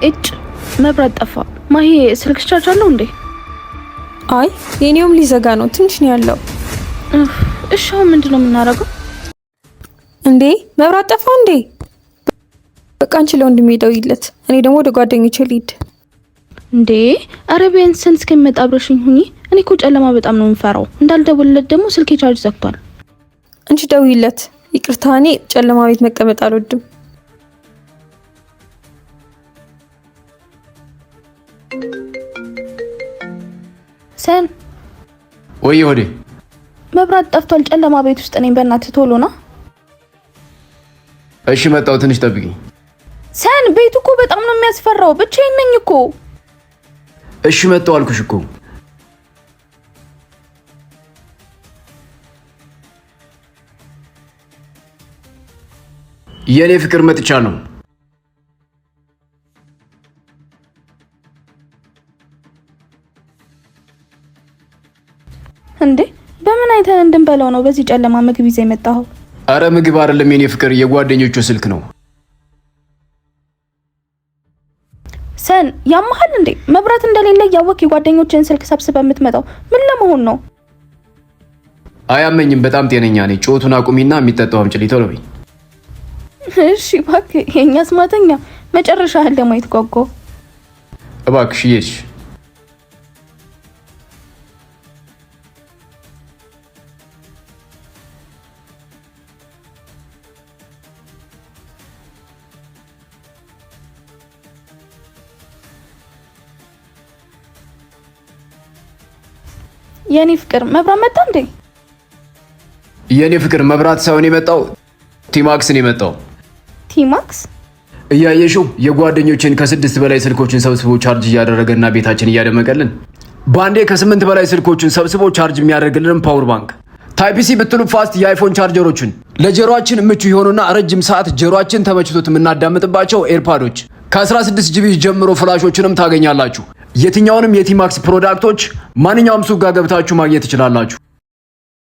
እጭ መብራት ጠፋ። ማሂ ስልክሽ ቻርጅ አለው እንዴ? አይ የኔውም ሊዘጋ ነው፣ ትንሽ ነው ያለው። እሺ አሁን ምንድነው የምናደርገው? እንዴ መብራት ጠፋ እንዴ? በቃ አንቺ ለወንድሜ ደውይለት፣ እኔ ደግሞ ወደ ጓደኞቼ ልሂድ። እንዴ አረቢያን ሰን እስከሚመጣ አብረሽኝ ሁኚ። እኔ እኮ ጨለማ በጣም ነው የምፈራው። እንዳልደውልለት ደግሞ ስልኬ ቻርጅ ዘግቷል። አንቺ ደውይለት። ይቅርታ እኔ ጨለማ ቤት መቀመጥ አልወድም። ሰን ወይ ወዴ? መብራት ጠፍቷል። ጨለማ ቤት ውስጥ ነኝ። በእናትህ ቶሎ ና። እሺ መጣሁ፣ ትንሽ ጠብቂኝ። ሰን ቤቱ እኮ በጣም ነው የሚያስፈራው። ብቻዬን ነኝ እኮ። እሺ መጣሁ አልኩሽ እኮ። የኔ ፍቅር መጥቻለሁ። እንዴ በምን አይተን እንድንበላው ነው በዚህ ጨለማ ምግብ ይዘህ የመጣኸው? አረ ምግብ አይደለም የኔ ፍቅር፣ የጓደኞቹ ስልክ ነው። ሰን ያመሃል እንዴ? መብራት እንደሌለ ያወቅ የጓደኞችን ስልክ ሰብስበህ የምትመጣው ምን ለመሆን ነው? አያመኝም፣ በጣም ጤነኛ ነኝ። ጮቱን አቁሚና የሚጠጣው አምጪልኝ ቶሎ በይ። እሺ እባክህ፣ የኛ አስማተኛ መጨረሻህን ለማየት ጓጓሁ። እባክሽ እየሽ። የኔ ፍቅር መብራት መጣ እንዴ? የኔ ፍቅር መብራት ሳይሆን የመጣው ቲማክስ ነው የመጣው። ቲማክስ እያየሽው የጓደኞችን ከ6 በላይ ስልኮችን ሰብስቦ ቻርጅ እያደረገና ቤታችን እያደመቀልን፣ ባንዴ ከ8 በላይ ስልኮችን ሰብስቦ ቻርጅ የሚያደርግልን ፓወር ባንክ፣ ታይፕ ሲ ብትሉ ፋስት የአይፎን ቻርጀሮችን፣ ለጆሮአችን ምቹ የሆኑና ረጅም ሰዓት ጆሮአችን ተመችቶት የምናዳምጥባቸው ኤርፓዶች፣ ከ16 ጂቢ ጀምሮ ፍላሾችንም ታገኛላችሁ። የትኛውንም የቲማክስ ፕሮዳክቶች ማንኛውም ሱቅ ጋር ገብታችሁ ማግኘት ትችላላችሁ።